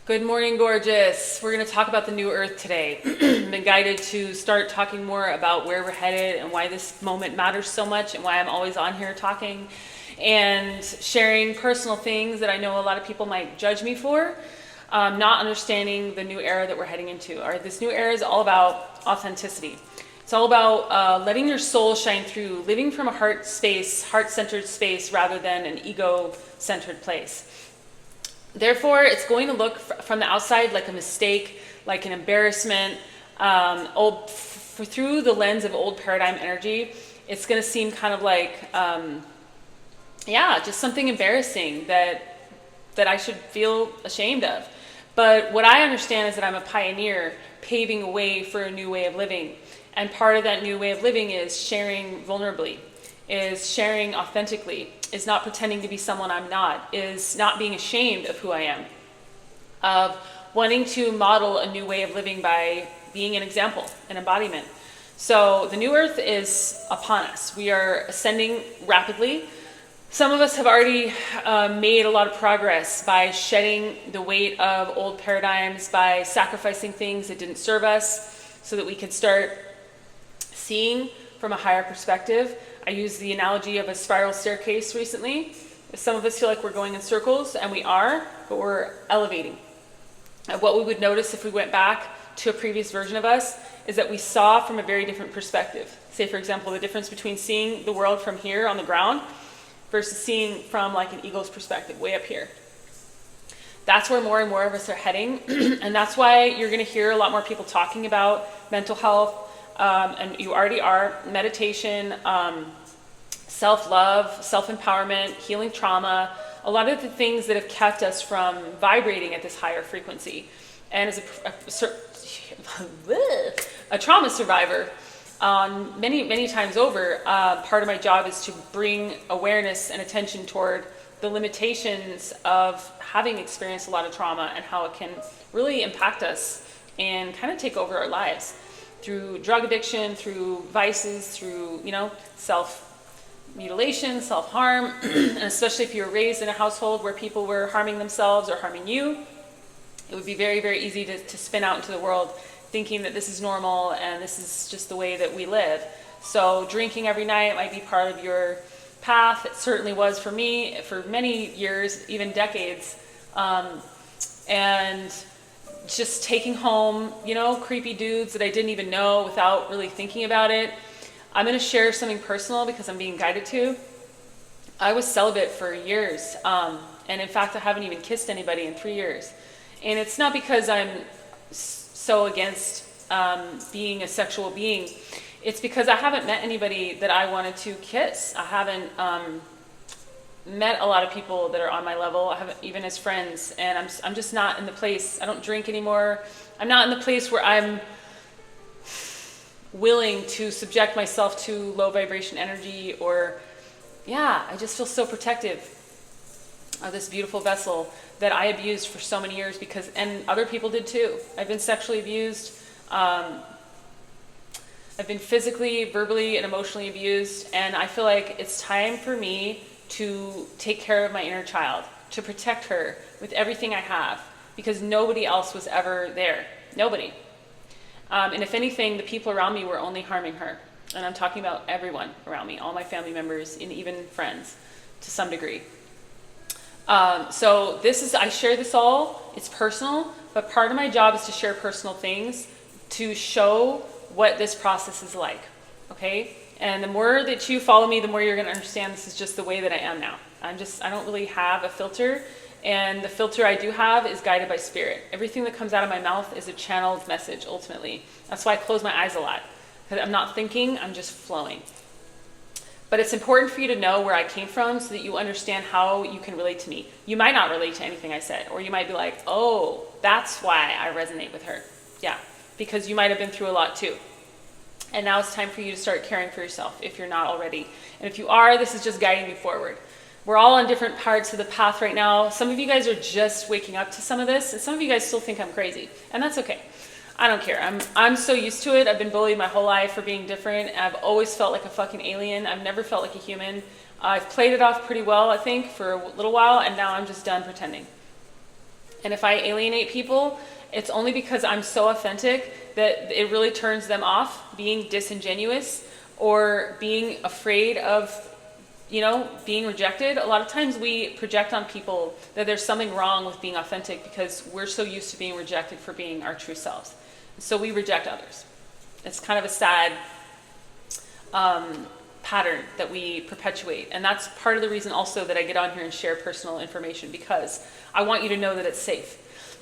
Good morning, gorgeous. We're going to talk about the new earth today. I've been guided to start talking more about where we're headed and why this moment matters so much and why I'm always on here talking and sharing personal things that I know a lot of people might judge me for, not understanding the new era that we're heading into. This new era is all about authenticity. It's all about letting your soul shine through, living from a heart-centered space rather than an ego-centered place. Therefore, it's going to look from the outside like a mistake, like an embarrassment. Through the lens of old paradigm energy, it's going to seem kind of like, just something embarrassing that I should feel ashamed of. But what I understand is that I'm a pioneer paving a way for a new way of living. And part of that new way of living is sharing vulnerably, is sharing authentically, is not pretending to be someone I'm not, is not being ashamed of who I am, of wanting to model a new way of living by being an example, an embodiment. So the new earth is upon us. We are ascending rapidly. Some of us have already made a lot of progress by shedding the weight of old paradigms, by sacrificing things that didn't serve us so that we could start seeing from a higher perspective. I used the analogy of a spiral staircase recently. Some of us feel like we're going in circles, and we are, but we're elevating. What we would notice if we went back to a previous version of us is that we saw from a very different perspective. Say, for example, the difference between seeing the world from here on the ground versus seeing from like an eagle's perspective, way up here. That's where more and more of us are heading, and that's why you're going to hear a lot more people talking about mental health, and you already are, meditation, self-love, self-empowerment, healing trauma, a lot of the things that have kept us from vibrating at this higher frequency. And as a trauma survivor, many, many times over, part of my job is to bring awareness and attention toward the limitations of having experienced a lot of trauma and how it can really impact us and kind of take over our lives through drug addiction, through vices, through, self-mutilation, self-harm, and especially if you were raised in a household where people were harming themselves or harming you, it would be very, very easy to spin out into the world thinking that this is normal and this is just the way that we live. So drinking every night might be part of your path. It certainly was for me for many years, even decades. And just taking home, creepy dudes that I didn't even know without really thinking about it. I'm going to share something personal because I'm being guided to. I was celibate for years. And in fact, I haven't even kissed anybody in 3 years. And it's not because I'm so against being a sexual being. It's because I haven't met anybody that I wanted to kiss. I haven't met a lot of people that are on my level. I haven't, even as friends, and I'm just not in the place. I don't drink anymore. I'm not in the place where I'm willing to subject myself to low vibration energy, or I just feel so protective of this beautiful vessel that I abused for so many years and other people did too. I've been sexually abused. I've been physically, verbally, and emotionally abused, and I feel like it's time for me to take care of my inner child, to protect her with everything I have, because nobody else was ever there. Nobody. And if anything, the people around me were only harming her. And I'm talking about everyone around me, all my family members, and even friends to some degree. So I share this all, it's personal, but part of my job is to share personal things to show what this process is like, okay? And the more that you follow me, the more you're going to understand this is just the way that I am now. I don't really have a filter, and the filter I do have is guided by spirit. Everything that comes out of my mouth is a channeled message, ultimately. That's why I close my eyes a lot, because I'm not thinking, I'm just flowing. But it's important for you to know where I came from so that you understand how you can relate to me. You might not relate to anything I said, or you might be like, oh, that's why I resonate with her. Yeah, because you might have been through a lot too. And now it's time for you to start caring for yourself if you're not already. And if you are, this is just guiding you forward. We're all on different parts of the path right now. Some of you guys are just waking up to some of this, and some of you guys still think I'm crazy. And that's okay. I don't care. I'm so used to it. I've been bullied my whole life for being different. I've always felt like a fucking alien. I've never felt like a human. I've played it off pretty well, I think, for a little while, and now I'm just done pretending. And if I alienate people, it's only because I'm so authentic that it really turns them off being disingenuous or being afraid of, being rejected. A lot of times we project on people that there's something wrong with being authentic because we're so used to being rejected for being our true selves. So we reject others. It's kind of a sad pattern that we perpetuate. And that's part of the reason also that I get on here and share personal information, because I want you to know that it's safe.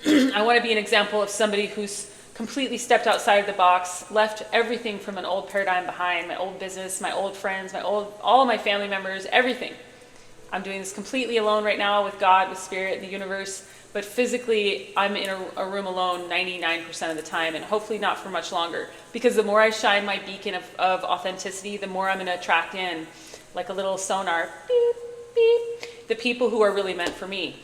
I want to be an example of somebody who's completely stepped outside of the box, left everything from an old paradigm behind, my old business, my old friends, all of my family members, everything. I'm doing this completely alone right now with God, with Spirit, the universe, but physically I'm in a room alone 99% of the time, and hopefully not for much longer, because the more I shine my beacon of authenticity, the more I'm going to attract in, like a little sonar, beep, beep, the people who are really meant for me.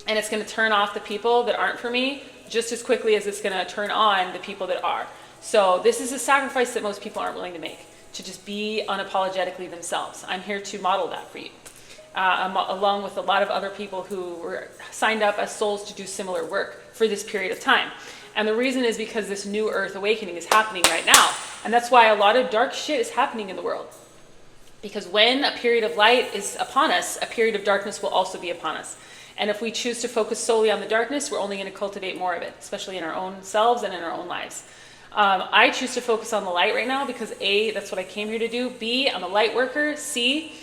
And it's going to turn off the people that aren't for me just as quickly as it's going to turn on the people that are. So this is a sacrifice that most people aren't willing to make, to just be unapologetically themselves. I'm here to model that for you, along with a lot of other people who were signed up as souls to do similar work for this period of time. And the reason is because this new earth awakening is happening right now. And that's why a lot of dark shit is happening in the world. Because when a period of light is upon us, a period of darkness will also be upon us. And if we choose to focus solely on the darkness, we're only going to cultivate more of it, especially in our own selves and in our own lives. I choose to focus on the light right now because A, that's what I came here to do. B, I'm a light worker. C,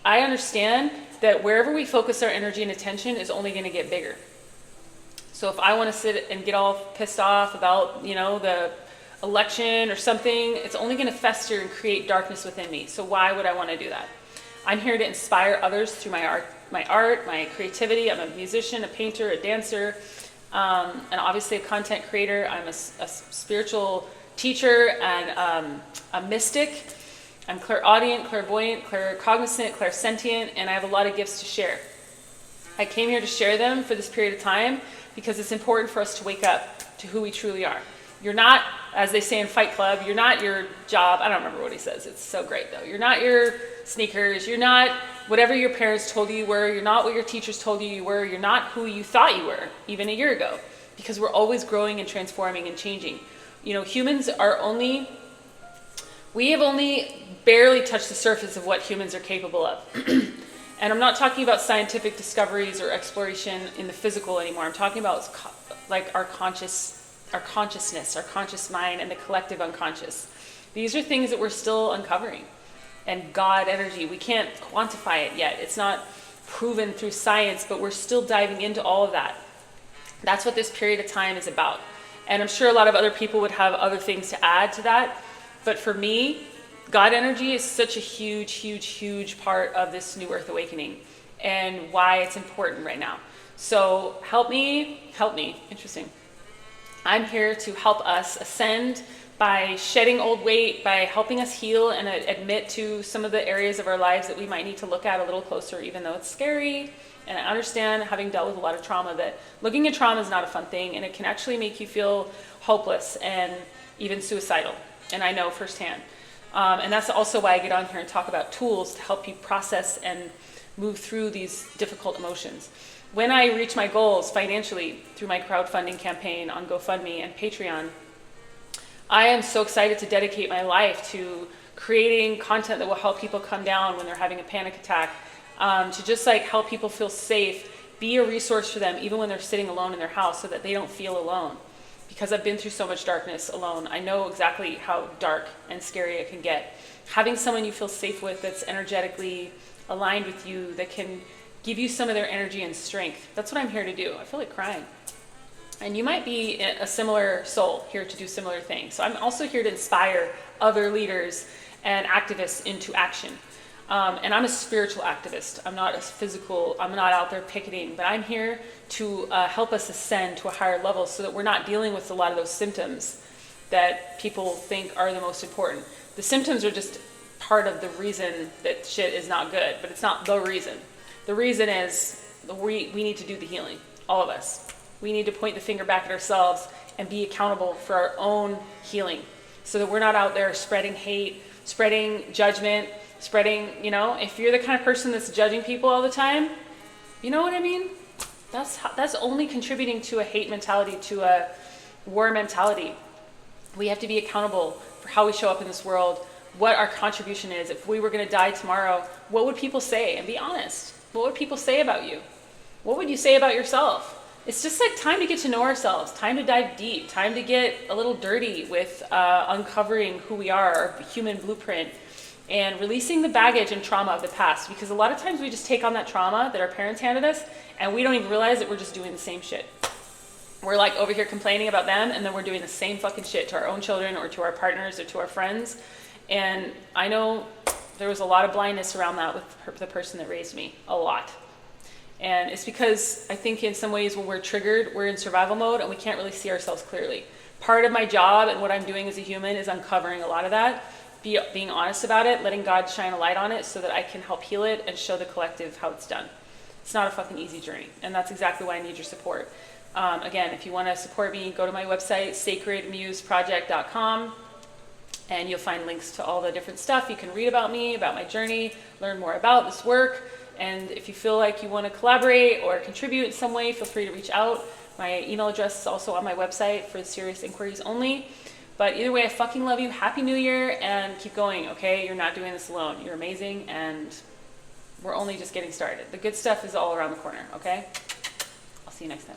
I understand that wherever we focus our energy and attention is only going to get bigger. So if I want to sit and get all pissed off about, the election or something, it's only going to fester and create darkness within me. So why would I want to do that? I'm here to inspire others through my art, my creativity. I'm a musician, a painter, a dancer, and obviously a content creator. I'm a spiritual teacher and a mystic. I'm clairaudient, clairvoyant, claircognizant, clairsentient, and I have a lot of gifts to share. I came here to share them for this period of time because it's important for us to wake up to who we truly are. You're not, as they say in Fight Club, you're not your job. I don't remember what he says. It's so great, though. You're not your sneakers. You're not whatever your parents told you you were. You're not what your teachers told you you were. You're not who you thought you were, even a year ago, because we're always growing and transforming and changing. Humans we have only barely touched the surface of what humans are capable of. And I'm not talking about scientific discoveries or exploration in the physical anymore. I'm talking about like our consciousness, our conscious mind, and the collective unconscious. These are things that we're still uncovering. And God energy, we can't quantify it yet. It's not proven through science, but we're still diving into all of that. That's what this period of time is about. And I'm sure a lot of other people would have other things to add to that. But for me, God energy is such a huge, huge, huge part of this new earth awakening and why it's important right now. So help me. Interesting. I'm here to help us ascend by shedding old weight, by helping us heal and admit to some of the areas of our lives that we might need to look at a little closer, even though it's scary. And I understand, having dealt with a lot of trauma, that looking at trauma is not a fun thing, and it can actually make you feel hopeless and even suicidal. And I know firsthand. And that's also why I get on here and talk about tools to help you process and move through these difficult emotions. When I reach my goals financially through my crowdfunding campaign on GoFundMe and Patreon, I am so excited to dedicate my life to creating content that will help people come down when they're having a panic attack, to just help people feel safe, be a resource for them even when they're sitting alone in their house so that they don't feel alone. Because I've been through so much darkness alone, I know exactly how dark and scary it can get. Having someone you feel safe with that's energetically aligned with you, that can give you some of their energy and strength. That's what I'm here to do. I feel like crying. And you might be a similar soul here to do similar things. So I'm also here to inspire other leaders and activists into action. And I'm a spiritual activist. I'm not I'm not out there picketing, but I'm here to help us ascend to a higher level so that we're not dealing with a lot of those symptoms that people think are the most important. The symptoms are just part of the reason that shit is not good, but it's not the reason. The reason is we need to do the healing, all of us. We need to point the finger back at ourselves and be accountable for our own healing so that we're not out there spreading hate, spreading judgment, spreading, if you're the kind of person that's judging people all the time, you know what I mean? That's only contributing to a hate mentality, to a war mentality. We have to be accountable for how we show up in this world, what our contribution is. If we were going to die tomorrow, what would people say? And be honest. What would people say about you? What would you say about yourself? It's just like time to get to know ourselves, time to dive deep, time to get a little dirty with uncovering who we are, our human blueprint, and releasing the baggage and trauma of the past. Because a lot of times we just take on that trauma that our parents handed us, and we don't even realize that we're just doing the same shit. We're like over here complaining about them, and then we're doing the same fucking shit to our own children or to our partners or to our friends. And I know there was a lot of blindness around that with the person that raised me, a lot. And it's because I think in some ways when we're triggered, we're in survival mode and we can't really see ourselves clearly. Part of my job and what I'm doing as a human is uncovering a lot of that, being honest about it, letting God shine a light on it so that I can help heal it and show the collective how it's done. It's not a fucking easy journey, and that's exactly why I need your support. Again, if you want to support me, go to my website, sacredmuseproject.com, and you'll find links to all the different stuff. You can read about me, about my journey, learn more about this work. And if you feel like you want to collaborate or contribute in some way, feel free to reach out. My email address is also on my website for serious inquiries only. But either way, I fucking love you. Happy New Year, and keep going, okay? You're not doing this alone. You're amazing, and we're only just getting started. The good stuff is all around the corner, okay? I'll see you next time.